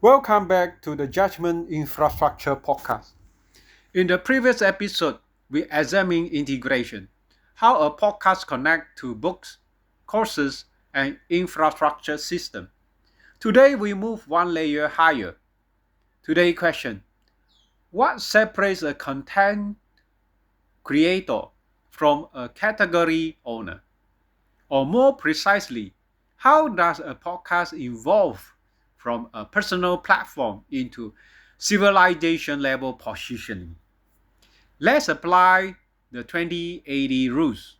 Welcome back to the Judgment Infrastructure Podcast. In the previous episode, we examined integration, how a podcast connects to books, courses, and infrastructure system. Today, we move one layer higher. Today's question: what separates a content creator from a category owner? Or more precisely, how does a podcast evolve from a personal platform into civilization level positioning? Let's apply the 2080 rules.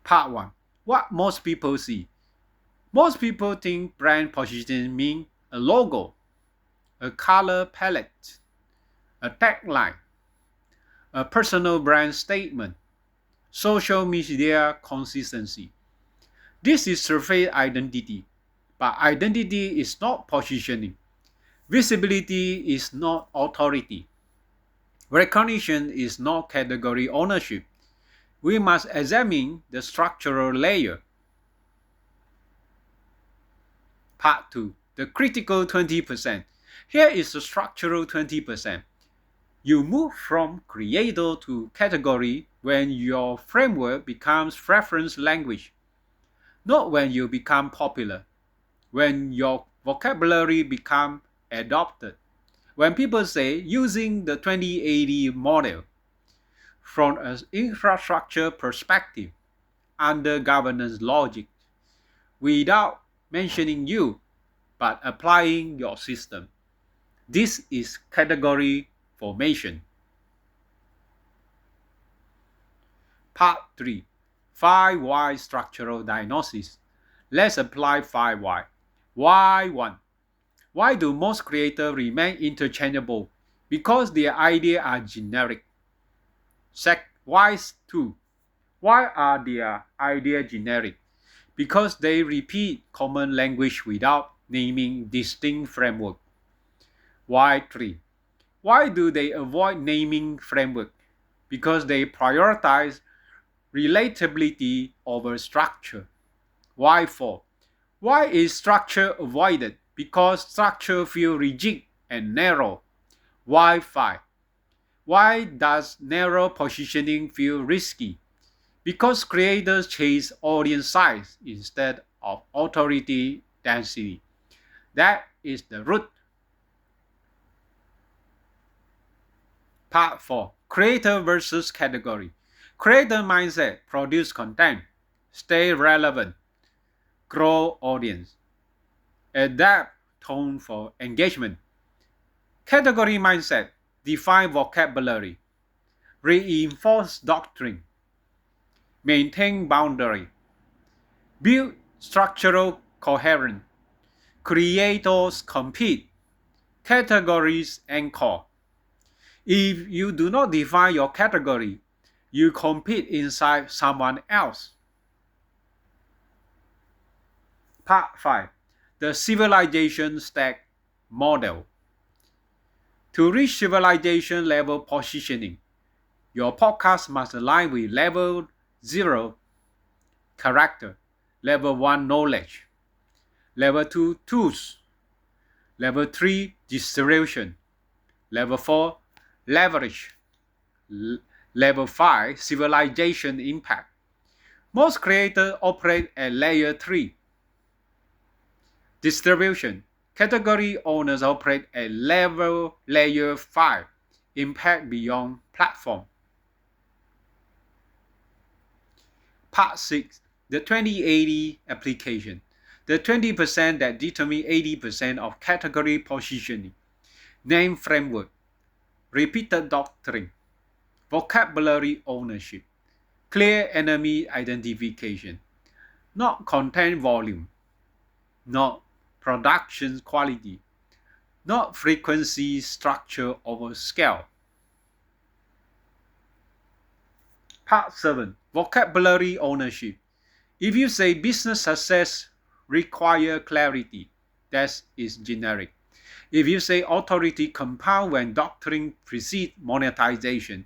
Part 1. What most people see. Most people think brand positioning means a logo, a color palette, a tagline, a personal brand statement, social media consistency. This is surface identity, but identity is not positioning. Visibility is not authority. Recognition is not category ownership. We must examine the structural layer. Part 2. The critical 20%. Here is the structural 20%. You move from creator to category when your framework becomes reference language, not when you become popular, when your vocabulary becomes adopted. When people say using the 2080 model from an infrastructure perspective under governance logic, without mentioning you, but applying your system. This is category formation. Part 3. 5 why structural diagnosis. Let's apply 5 why. Why 1. Why do most creators remain interchangeable? Because their ideas are generic. Why 2. Why are their ideas generic? Because they repeat common language without naming distinct framework. Why 3. Why do they avoid naming framework? Because they prioritize relatability over structure. Why 4. Why is structure avoided? Because structure feels rigid and narrow. Why 5. Why does narrow positioning feel risky? Because creators chase audience size instead of authority density. That is the root. Part 4. Creator versus category. Creator mindset: produce content, stay relevant, grow audience, adapt tone for engagement. Category mindset: define vocabulary, reinforce doctrine, maintain boundary, build structural coherence. Creators compete, categories anchor. If you do not define your category, you compete inside someone else. Part 5. The civilization stack model. To reach civilization level positioning, your podcast must align with level 0 character, level 1 knowledge, level 2 tools, level 3 distribution, level 4 leverage, level 5 civilization impact. Most creators operate at layer 3. Distribution. Category owners operate at layer 5. Impact beyond platform. Part 6. The 2080 application. The 20% that determine 80% of category positioning. Name framework, repeated doctrine, vocabulary ownership, clear enemy identification, not content volume, not production quality, not frequency, structure over scale. Part 7. Vocabulary ownership. If you say business success require clarity, that is generic. If you say authority compound when doctrine precedes monetization,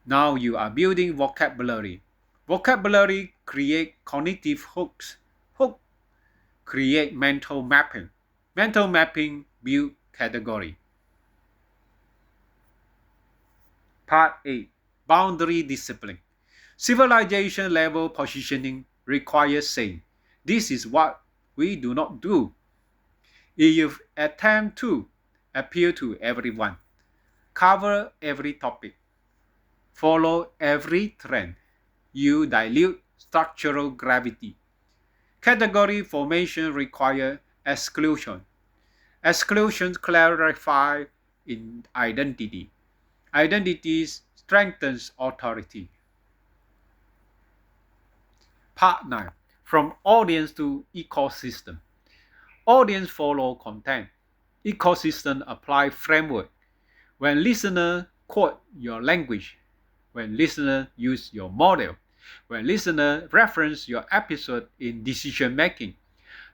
now you are building vocabulary. Vocabulary create cognitive hooks. create mental mapping. Mental mapping build category. Part 8. Boundary discipline. Civilization level positioning requires saying, this is what we do not do. If you attempt to appeal to everyone, cover every topic, follow every trend, you dilute structural gravity. Category formation requires exclusion. Exclusion clarify in identity. Identity strengthens authority. Part 9. From audience to ecosystem. Audience follow content. Ecosystem apply framework. When listener quote your language, when listener use your model, when listener reference your episode in decision making,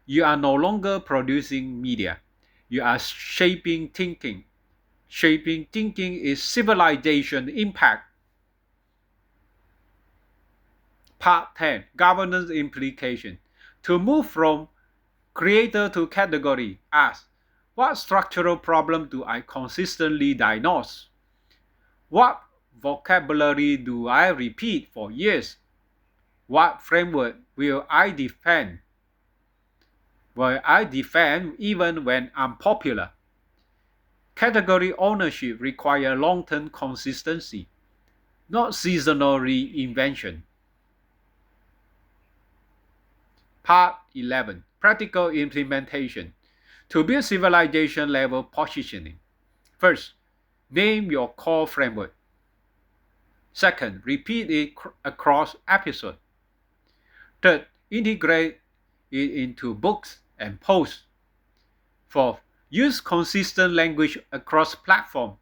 you are no longer producing media. You are shaping thinking. Shaping thinking is civilization impact. Part 10. Governance implication. To move from creator to category, ask, what structural problem do I consistently diagnose? What vocabulary do I repeat for years? What framework will I defend? Will I defend even when unpopular? Category ownership requires long-term consistency, not seasonal reinvention. Part 11. Practical implementation. To build civilization level positioning. First, name your core framework. Second, repeat it across episodes. Third, integrate it into books and posts. Fourth, use consistent language across platforms.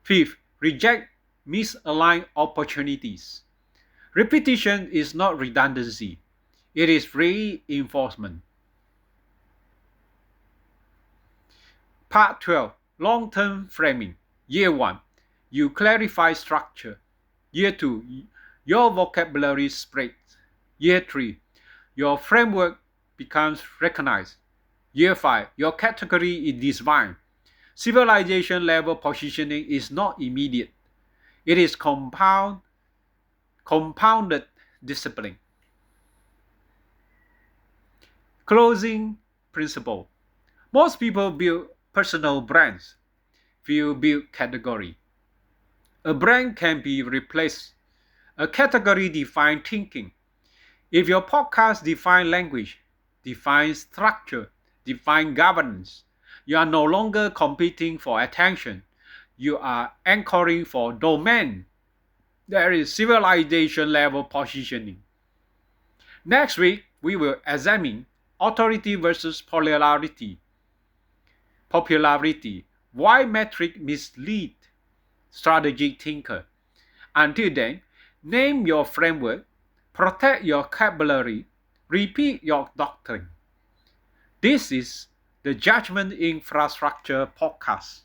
Fifth, reject misaligned opportunities. Repetition is not redundancy. It is reinforcement. Part 12. Long-term framing. Year 1. You clarify structure. Year 2. Your vocabulary spreads. Year 3. Your framework becomes recognized. Year 5. Your category is defined. Civilization level positioning is not immediate. It is compounded discipline. Closing principle. Most people build personal brands. Few build category. A brand can be replaced. A category defines thinking. If your podcast defines language, defines structure, defines governance, you are no longer competing for attention. You are anchoring for domain. There is civilization level positioning. Next week, we will examine authority versus popularity. Why metric mislead strategic thinker. Until then, name your framework, protect your vocabulary, repeat your doctrine. This is the Judgment Infrastructure Podcast.